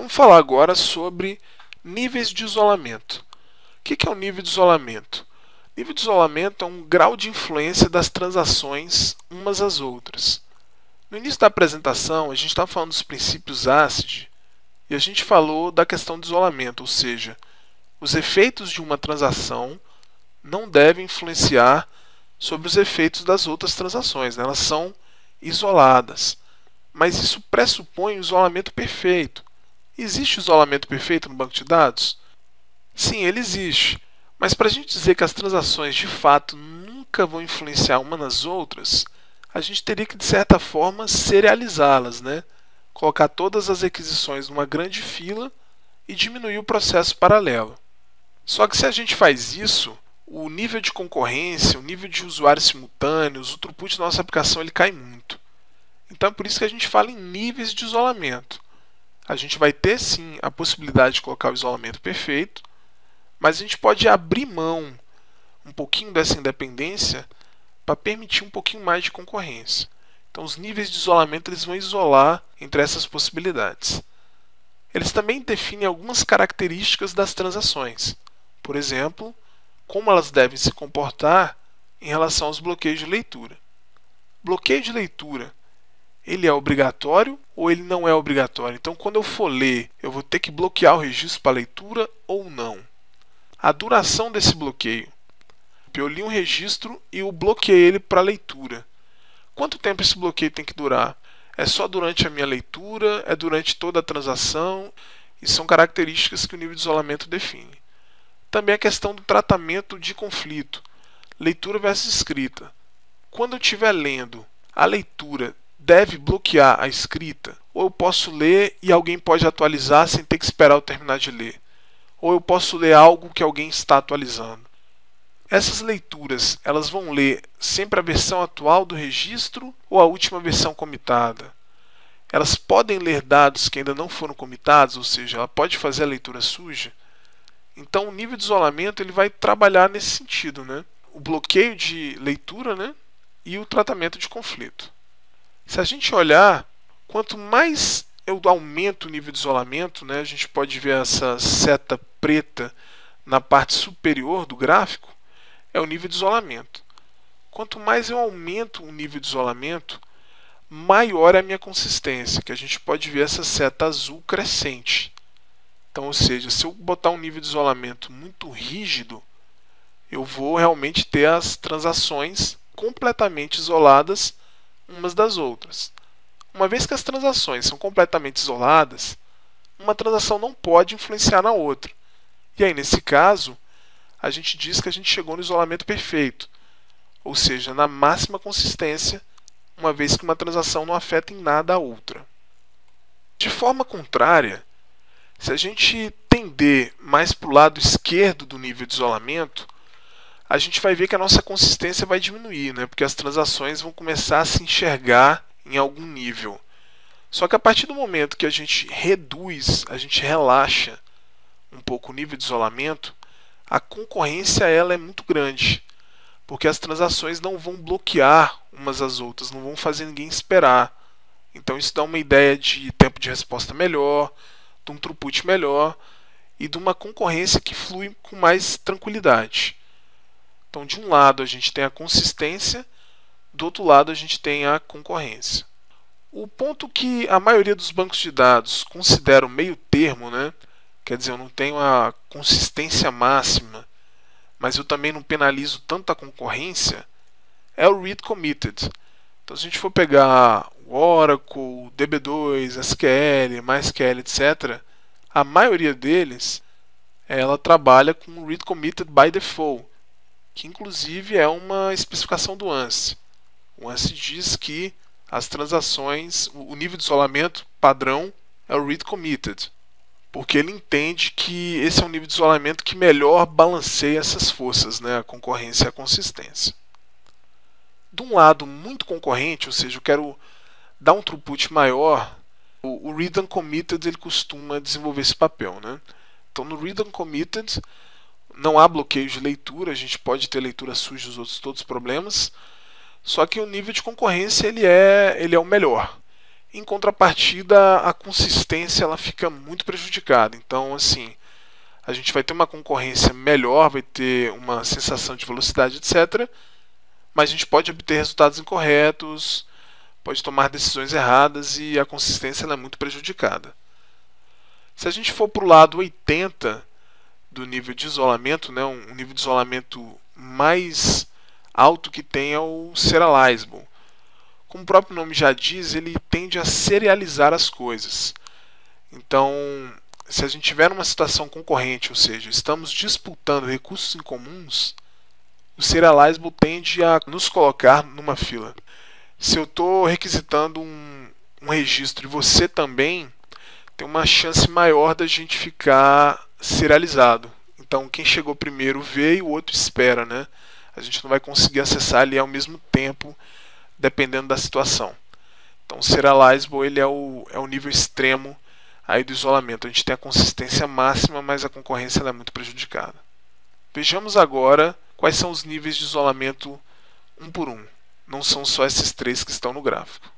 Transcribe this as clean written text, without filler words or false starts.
Vamos falar agora sobre níveis de isolamento. O que é o nível de isolamento? O nível de isolamento é um grau de influência das transações umas às outras. No início da apresentação, a gente estava falando dos princípios ACID e a gente falou da questão de isolamento, ou seja, os efeitos de uma transação não devem influenciar sobre os efeitos das outras transações, né? Elas são isoladas. Mas isso pressupõe o isolamento perfeito. Existe isolamento perfeito no banco de dados? Sim, ele existe. Mas para a gente dizer que as transações de fato nunca vão influenciar uma nas outras, a gente teria que, de certa forma, serializá-las, né? Colocar todas as requisições numa grande fila e diminuir o processo paralelo. Só que se a gente faz isso, o nível de concorrência, o nível de usuários simultâneos, o throughput da nossa aplicação ele cai muito. Então é por isso que a gente fala em níveis de isolamento. A gente vai ter sim a possibilidade de colocar o isolamento perfeito, mas a gente pode abrir mão um pouquinho dessa independência para permitir um pouquinho mais de concorrência. Então os níveis de isolamento eles vão isolar entre essas possibilidades. Eles também definem algumas características das transações. Por exemplo, como elas devem se comportar em relação aos bloqueios de leitura. Bloqueio de leitura, ele é obrigatório ou ele não é obrigatório? Então, quando eu for ler, eu vou ter que bloquear o registro para leitura ou não? A duração desse bloqueio. Eu li um registro e eu bloqueei ele para leitura. Quanto tempo esse bloqueio tem que durar? É só durante a minha leitura? É durante toda a transação? E são características que o nível de isolamento define. Também a questão do tratamento de conflito. Leitura versus escrita. Quando eu estiver lendo, a leitura deve bloquear a escrita? Ou eu posso ler e alguém pode atualizar sem ter que esperar eu terminar de ler? Ou eu posso ler algo que alguém está atualizando? Essas leituras, elas vão ler sempre a versão atual do registro ou a última versão comitada? Elas podem ler dados que ainda não foram comitados, ou seja, ela pode fazer a leitura suja? Então o nível de isolamento ele vai trabalhar nesse sentido, né? O bloqueio de leitura, né? E o tratamento de conflito. Se a gente olhar, quanto mais eu aumento o nível de isolamento, né, a gente pode ver essa seta preta na parte superior do gráfico, é o nível de isolamento. Quanto mais eu aumento o nível de isolamento, maior é a minha consistência, que a gente pode ver essa seta azul crescente. Então, ou seja, se eu botar um nível de isolamento muito rígido, eu vou realmente ter as transações completamente isoladas umas das outras. Uma vez que as transações são completamente isoladas, uma transação não pode influenciar na outra. E aí, nesse caso, a gente diz que a gente chegou no isolamento perfeito, ou seja, na máxima consistência, uma vez que uma transação não afeta em nada a outra. De forma contrária, se a gente tender mais para o lado esquerdo do nível de isolamento, a gente vai ver que a nossa consistência vai diminuir, né? Porque as transações vão começar a se enxergar em algum nível. Só que a partir do momento que a gente reduz, a gente relaxa um pouco o nível de isolamento, a concorrência ela é muito grande, porque as transações não vão bloquear umas às outras, não vão fazer ninguém esperar. Então isso dá uma ideia de tempo de resposta melhor, de um throughput melhor e de uma concorrência que flui com mais tranquilidade. Então, de um lado a gente tem a consistência, do outro lado a gente tem a concorrência. O ponto que a maioria dos bancos de dados considera o meio termo, né? Quer dizer, eu não tenho a consistência máxima, mas eu também não penalizo tanto a concorrência, é o read committed. Então, se a gente for pegar o Oracle, DB2, SQL, MySQL, etc., a maioria deles ela trabalha com o read committed by default, que inclusive é uma especificação do ANSI. O ANSI diz que as transações, o nível de isolamento padrão é o read committed, porque ele entende que esse é um nível de isolamento que melhor balanceia essas forças, né, a concorrência e a consistência. De um lado muito concorrente, ou seja, eu quero dar um throughput maior, o read uncommitted ele costuma desenvolver esse papel, né? Então no read uncommitted não há bloqueio de leitura, a gente pode ter leitura suja, os outros todos os problemas, só que o nível de concorrência ele é o melhor. Em contrapartida, a consistência ela fica muito prejudicada. Então, assim, a gente vai ter uma concorrência melhor, vai ter uma sensação de velocidade, etc. Mas a gente pode obter resultados incorretos, pode tomar decisões erradas e a consistência ela é muito prejudicada. Se a gente for para o lado 80 do nível de isolamento, né, um nível de isolamento mais alto que tem é o serializable. Como o próprio nome já diz, ele tende a serializar as coisas. Então, se a gente tiver uma situação concorrente, ou seja, estamos disputando recursos em comuns, o serializable tende a nos colocar numa fila. Se eu estou requisitando um registro e você também, tem uma chance maior da gente ficar serializado. Então, quem chegou primeiro vê e o outro espera, né? A gente não vai conseguir acessar ali ao mesmo tempo, dependendo da situação. Então, o serializable ele é o nível extremo aí do isolamento. A gente tem a consistência máxima, mas a concorrência ela é muito prejudicada. Vejamos agora quais são os níveis de isolamento um por um. Não são só esses três que estão no gráfico.